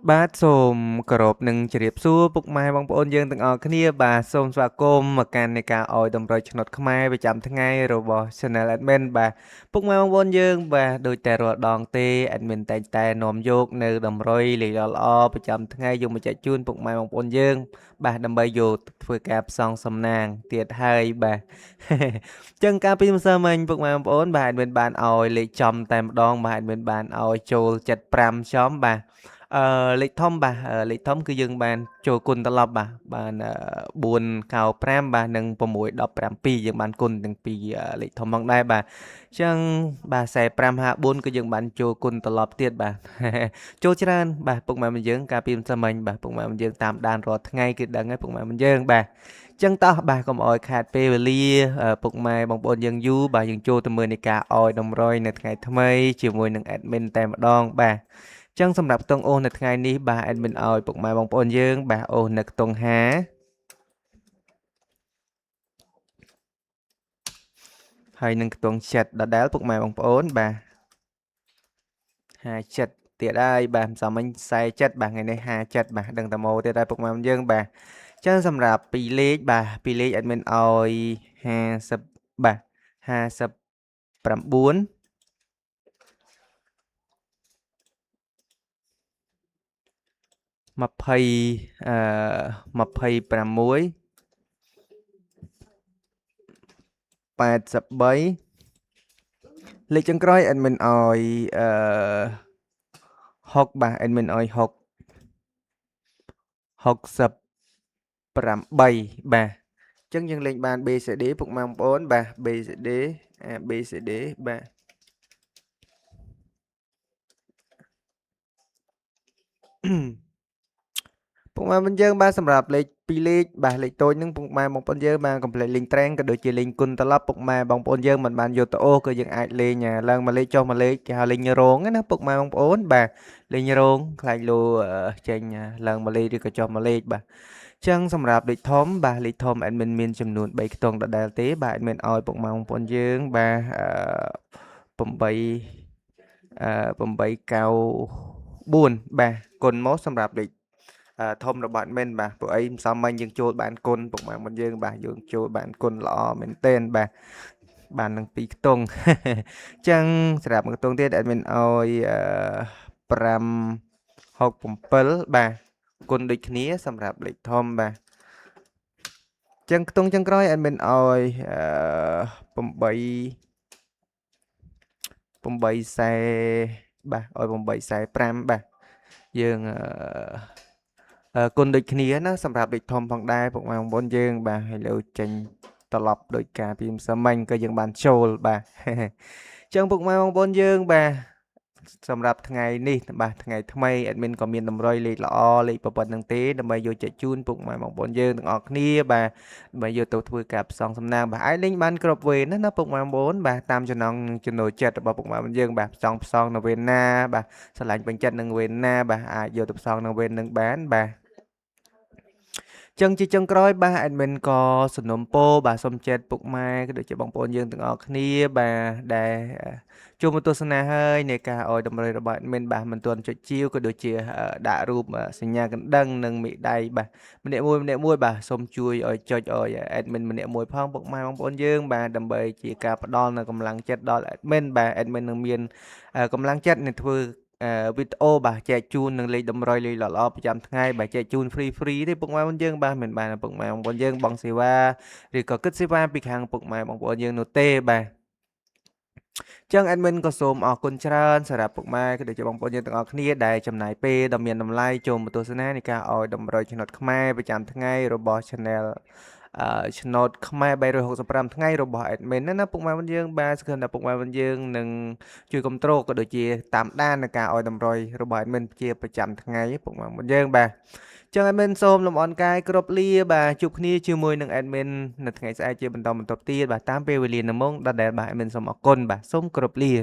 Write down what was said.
បាទសូមគោរពនឹងជម្រាបសួរពុកម៉ែបងប្អូនយើងទាំងអស់គ្នាបាទសូមស្វាគមន៍មកកាន់នៃការអោយតម្រុយឆ្នោតខ្មែរប្រចាំថ្ងៃរបស់ Channel Admin បាទពុកម៉ែបងប្អូនយើងបាទដូចតែរាល់ដងទេ Admin តែងតែនាំយកនៅតម្រុយលេខល្អៗប្រចាំថ្ងៃយកមកចែកជូនពុកម៉ែបងប្អូនយើងបាទដើម្បីយកធ្វើការផ្សងសំណាងទៀតហើយបាទចឹងការពីម្សិលមិញពុកម៉ែបងប្អូនបាទ Admin បានអោយលេខចំតែម្ដងបាទ Admin បានអោយចូល75ចំបាទលេខធំបាទលេខធំគឺយើងបានចូលគុណត្រឡប់បាទបាន4កោ5បាទនិង6 17យើងបានគុណទាំងពីរលេខធំផងដែរបាទអញ្ចឹងបាទ4554គឺយើងបានចូលគុណត្រឡប់ទៀតបាទចូលច្រើនបាទពុកម៉ែ們យើងកាលពីម្សិលមិញបាទពុកម៉ែ們យើងតាមដានរាល់ថ្ងៃគឺដឹងហើយពុកម៉ែ們យើងបាទចឹងតោះបាទកុំអោយខាតពេលវេលាពុកម៉ែបងប្អូនយើងយូរបាទយើងចូលទៅមើលនៃការអោយតម្រុយនៅថ្ងៃថ្មីជាមួយនឹង admin តែម្ដងបាទចឹងសម្រាប់ខ្ទង់អូសនៅថ្ងៃនេះបាទ admin ឲ្យពុកម៉ែបងប្អូនយើងបាទអូសនៅខ្ទង់5ហើយនឹងខ្ទង់7ដដែលពុកម៉ែបងប្អូនបាទ57ទៀតហើយបាទមិនសមមិញ47បាទថ្ងៃនេះ57បាទដឹងតែម៉ូទៀតហើយពុកម៉ែបងយើងបាទចឹងសម្រាប់ពីរលេខបាទពីរលេខ admin ឲ្យ50បាទ59 26 83លេខចុងក្រោយ admin ឲ្យ6បាទ admin ឲ្យ68បាទអញ្ចឹងយើងលេងបាន BCD ពុកម៉ែបងប្អូនបាទ BCD BCD បាទពុកម៉ែបងយើងបាទសម្រាប់លេខ2លេខបាទលេខតូចហ្នឹងពុកម៉ែបងប្អូនយើងបានកុំភ្លេចលេងត្រែងក៏ដូចជាលេងគុណត្រឡប់ពុកម៉ែបងប្អូនយើងមិនបានយកទៅអូសគឺយើងអាចលេងឡើងមួយលេខចុះមួយលេខគេហៅលេងរងណាពុកម៉ែបងប្អូនបាទលេងរងខ្លាចលោចេញឡើងមួយលេខឬក៏ចុះមួយលេខបាទចឹងសម្រាប់លេខធំបាទលេខធំ admin មានចំនួន3ខ្ទង់ដដែលទេបាទ admin ឲ្យពុកម៉ែបងប្អូនយើងបាទ894បាទគុណមកសម្រាប់លេខធំរបស់ admin បាទព្រោះអីម្សិលមិញយើងចូលបានគុណពុកម៉ែបងយើងបាទយើងចូលបានគុណល្អមែនទែនបាទបាននឹង2ខ្ទង់ចឹងសម្រាប់មួយខ្ទង់ទៀត admin ឲ្យ567បាទគុណដូចគ្នាសម្រាប់លេខធំបាទចឹងខ្ទង់ចុងក្រោយ admin ឲ្យ840បាទឲ្យ845បាទយើងគុណដូចគ្នាណាសម្រាប់លេខធំផងដែរពុកម៉ែបងប្អូនយើងបាទហើយលើចេញត្រឡប់ដោយការពីម្សិលមិញក៏យើងបានចូលបាទចឹងពុកម៉ែបងប្អូនយើងបាទសម្រាប់ថ្ងៃនេះបាទថ្ងៃថ្មី admin ក៏មានតម្រុយលេខល្អលេខប្រព័ន្ធនឹងទេដើម្បីយកចែកជូនពុកម៉ែបងប្អូនយើងទាំងអស់គ្នាបាទដើម្បីយកទៅធ្វើការផ្សងសំណាងបាទអាចលេងបានគ្រប់វេនណាពុកម៉ែបងប្អូនបាទតាមចំណងចំណូលចិត្តរបស់ពុកម៉ែបងយើងបាទផ្សងនៅវេនណាបាទឆ្លាញ់ពេញចិត្តនឹងវេនណាបាទអាចយកទៅផ្សងនៅវេននឹងបានបាទចឹងជាចុងក្រោយបាទ admin ក៏សំណូមពរបាទសូមចិត្តពុកម៉ែក៏ដូចជាបងប្អូនយើងទាំងអស់គ្នាបាទដែលចូលមកទស្សនាហើយនៃការអោយតម្រុយរបស់ admin បាទមិនទាន់ចុចជាវក៏ដូចជាដាក់រូបសញ្ញាកណ្ដឹងនិងមេដៃបាទម្នាក់មួយបាទសូមជួយឲ្យចុចឲ្យ admin ម្នាក់មួយផងពុកម៉ែបងប្អូនយើងបាទដើម្បីជាការផ្ដល់នៅកម្លាំងចិត្តដល់ admin បាទ admin នឹងមានកម្លាំងចិត្តនឹងធ្វើវីដេអូបាទចែកជូននឹងលេខតម្រុយលេខល្អប្រចាំថ្ងៃបាទចែកជូន free ទេពុកម៉ែបងយើងបាទមិនបានពុកម៉ែបងប្អូនយើងបងសេវាឬក៏គិតសេវាពីខាងពុកម៉ែបងប្អូនយើងនោះទេបាទចឹង admin ក៏សូមអរគុណច្រើនសម្រាប់ពុកម៉ែក៏ដូចជាបងប្អូនយើងទាំងអស់គ្នាដែលចំណាយពេលដ៏មានតម្លៃចូលមកទស្សនានៃការអោយតម្រុយឆ្នោតខ្មែរប្រចាំថ្ងៃរបស់ channel ឆ្នោតខ្មែរ365ថ្ងៃរបស់ admin ណាពុកម៉ែបងយើងបាទស្គនតែពុកម៉ែបងយើងនឹងជួយគ្រប់គ្រងក៏ដូចជាតាមដាននៃការអោយតម្រុយរបស់ admin ជាប្រចាំថ្ងៃពុកម៉ែបងយើងបាទចឹង admin សូមលំអរកាយគ្រប់លាបាទជួបគ្នាជាមួយនឹង admin នៅថ្ងៃស្អែកជាបន្តទៀតបាទតាមពេលវេលានៅម៉ោងដដែលបាទ admin សូមអរគុណបាទសូមគ្រប់លា